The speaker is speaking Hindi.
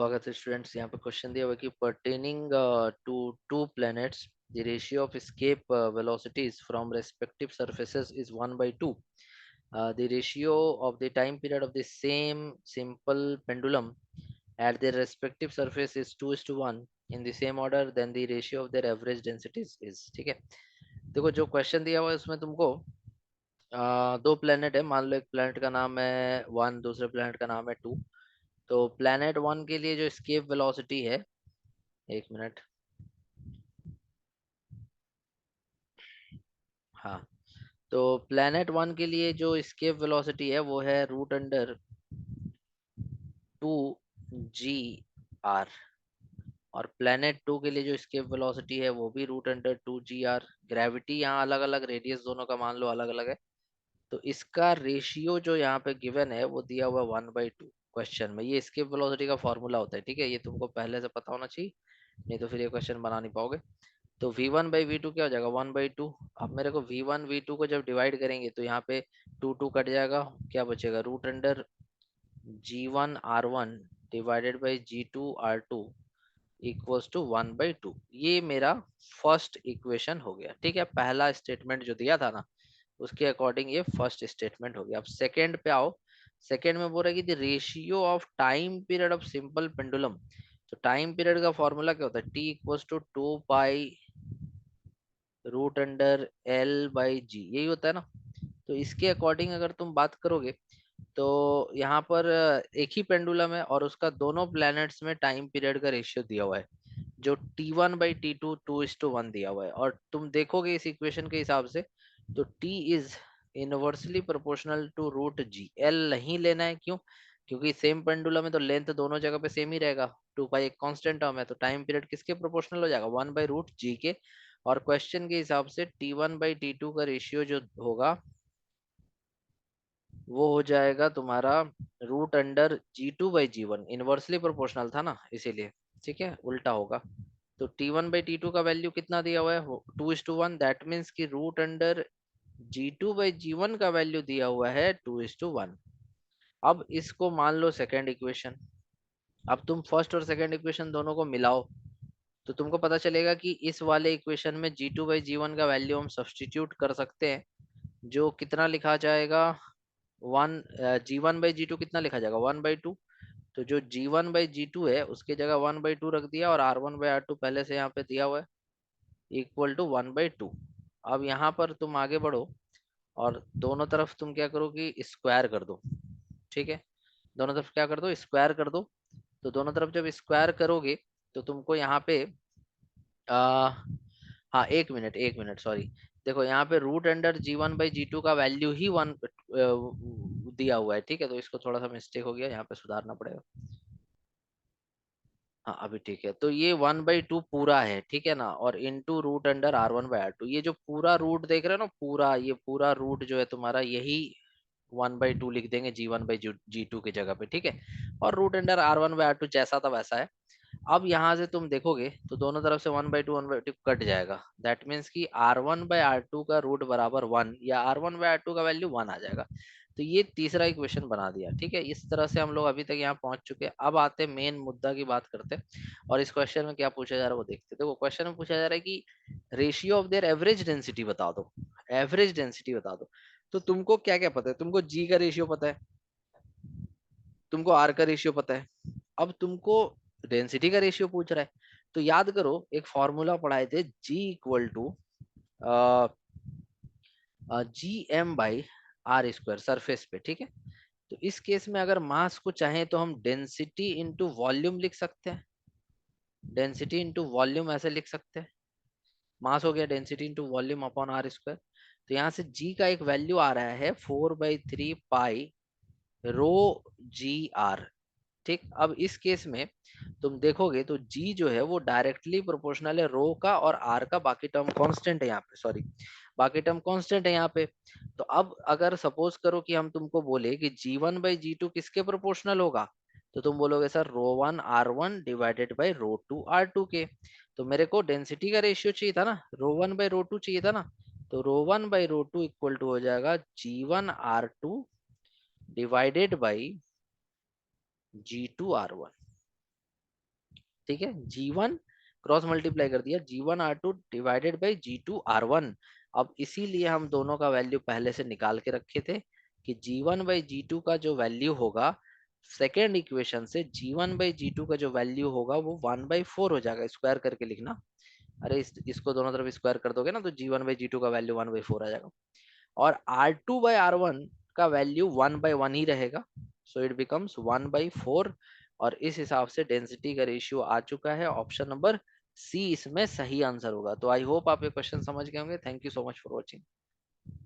स्वागत है स्टूडेंट्स। यहाँ पे क्वेश्चन दिया हुआ है कि pertaining to two planets the ratio of escape velocities from respective surfaces is 1/2. The ratio of the time period of the same simple pendulum at their respective surface is 2:1 in the same order, then the ratio of their average densities is। ठीक है, देखो जो क्वेश्चन दिया हुआ है उसमें तुमको दो प्लेनेट है। मान लो एक प्लेनेट का नाम है वन, दूसरे प्लेनेट का नाम है टू। तो प्लेनेट वन के लिए जो escape वेलोसिटी है, एक मिनट, हाँ, तो प्लेनेट वन के लिए जो escape वेलोसिटी है वो है √2 g r। और प्लेनेट टू के लिए जो escape वेलोसिटी है वो भी √2 g r। ग्रेविटी यहाँ अलग अलग, रेडियस दोनों का मान लो अलग अलग है। तो इसका रेशियो जो यहाँ पे गिवन है वो दिया हुआ 1/2 क्वेश्चन में। ये escape वेलोसिटी का फॉर्मूला होता है, ठीक है, ये तुमको पहले से पता होना चाहिए, नहीं तो फिर ये क्वेश्चन बना नहीं पाओगे। तो v1/v2 क्या हो जाएगा 1/2। अब मेरे को v1 v2 को जब डिवाइड करेंगे तो यहाँ पे टू टू कट जाएगा, क्या बचेगा √g1r1 divided by g2r2 equals to 1/2। ये मेरा फर्स्ट इक्वेशन हो गया। ठीक है, पहला स्टेटमेंट जो दिया था ना उसके अकॉर्डिंग ये फर्स्ट स्टेटमेंट हो गया। अब सेकंड पे आओ। सेकंड में बोल रहा है कि the ratio of time period of simple pendulum. तो टाइम पीरियड का फॉर्मूला क्या होता है, t equals to 2 pi √L/g, यही होता है ना। तो इसके अकॉर्डिंग अगर तुम बात करोगे तो यहाँ पर एक ही पेंडुलम है और उसका दोनों प्लैनेट्स में टाइम पीरियड का रेशियो दिया हुआ है जो T1/T2 2:1 दिया हुआ है। और तुम देखोगे इस इक्वेशन के हिसाब से तो T is inversely proportional to √g। L नहीं लेना है, क्यों? क्योंकि सेम पेंडुलम है तो लेंथ दोनों जगह पे सेम ही रहेगा। 2 पाई एक कांस्टेंट टर्म है, तो टाइम पीरियड किसके प्रोपोर्शनल हो जाएगा 1/√g के। और क्वेश्चन के हिसाब से T1/T2 का रेशियो जो होगा वो हो जाएगा तुम्हारा √g2/g1। इनवर्सली प्रोपोर्शनल था ना इसीलिए, ठीक है, उल्टा होगा। तो T1/T2 का वैल्यू कितना दिया हुआ है 2:1, दैट मीन्स कि √g2/g1 का वैल्यू दिया हुआ है 2:1। अब इसको मान लो सेकेंड इक्वेशन। अब तुम फर्स्ट और सेकेंड इक्वेशन दोनों को मिलाओ तो तुमको पता चलेगा कि इस वाले इक्वेशन में g2/g1 का वैल्यू हम सब्सटीट्यूट कर सकते हैं, जो कितना लिखा जाएगा वन। g1/g2 कितना लिखा जाएगा 1/2। तो जो g1/g2 है उसकी जगह 1/2 रख दिया और r1/r2 पहले से यहाँ पे दिया हुआ है इक्वल टू 1/2। अब यहाँ पर तुम आगे बढ़ो और दोनों तरफ तुम क्या करो कि स्क्वायर कर दो। ठीक है, दोनों तरफ क्या कर दो, स्क्वायर कर दो। तो दोनों तरफ जब स्क्वायर करोगे तो तुमको यहाँ पे आ, हाँ, एक मिनट सॉरी। देखो यहाँ पे √g1/g2 का वैल्यू ही वन दिया हुआ है, ठीक है, तो इसको थोड़ा सा मिस्टेक हो गया, यहाँ पे सुधारना पड़ेगा। हाँ अभी ठीक है, तो ये 1/2 पूरा है, ठीक है ना, और इंटू √r1/r2। ये जो पूरा रूट देख रहे हो ना, पूरा ये पूरा रूट जो है तुम्हारा यही 1/2 लिख देंगे g1/g2 की जगह पे, ठीक है। और √r1/r2 जैसा था वैसा है। अब यहाँ से तुम देखोगे तो दोनों तरफ से 1/2 कट जाएगा, दैट मीन्स कि r1/r2 का रूट बराबर 1 या r1/r2 का वैल्यू 1 आ जाएगा। तो ये तीसरा इक्वेशन बना दिया, ठीक है। इस तरह से हम लोग अभी तक यहाँ पहुंच चुके हैं। अब आते हैं मेन मुद्दा की बात करते हैं और इस क्वेश्चन में क्या पूछा जा रहा है वो देखते हैं। देखो क्वेश्चन में पूछा जा रहा है कि ratio of their average density बता दो। एवरेज डेंसिटी बता दो। तो तुमको क्या क्या पता है, तुमको जी का रेशियो पता है, तुमको आर का रेशियो पता है। अब तुमको डेंसिटी का रेशियो पूछ रहा है। तो याद करो एक फॉर्मूला पढ़ाए थे, जी इक्वल टू Gm/r², सरफेस पे, ठीक है। तो इस केस में अगर मास को चाहे तो हम डेंसिटी इंटू वॉल्यूम लिख सकते हैं। डेंसिटी इंटू वॉल्यूम ऐसे लिख सकते हैं। मास हो गया density into volume upon r²। तो यहाँ से g का एक वैल्यू आ रहा है 4/3 पाई ρ g r। ठीक, अब इस केस में तुम देखोगे तो g जो है वो डायरेक्टली प्रोपोर्शनल है रो का और r का, बाकी टर्म कांस्टेंट है यहाँ पे, सॉरी बाकी टर्म कांस्टेंट है यहाँ पे। तो अब अगर सपोज करो कि हम तुमको बोले कि g1/g2 किसके प्रोपोर्शनल होगा, तो तुम बोलोगे sir ρ1r1 divided by ρ2r2 के। तो मेरे को डेंसिटी का रेशियो चाहिए था ना, ρ1/ρ2 चाहिए था ना। तो ρ1/ρ2 इक्वल टू हो जाएगा g1r2 डिवाइडेड बाई g2r1। ठीक है, G1 क्रॉस मल्टीप्लाई कर दिया G1R2 डिवाइडेड बाई G2R1। अब इसीलिए हम दोनों का वैल्यू पहले से निकाल के रखे थे कि G1/G2 का जो वैल्यू होगा सेकेंड इक्वेशन से, G1/G2 का जो वैल्यू होगा वो 1/4 हो जाएगा। स्क्वायर करके लिखना, अरे इसको दोनों तरफ स्क्वायर कर दोगे ना तो G1/G2 का वैल्यू 1/4 आ जाएगा। और R2/R1 का वैल्यू 1/1 ही रहेगा, सो इट बिकम्स 1/4। और इस हिसाब से डेंसिटी का रेशियो आ चुका है। ऑप्शन नंबर सी इसमें सही आंसर होगा। तो आई होप आप ये क्वेश्चन समझ गए होंगे। Thank you so much for watching.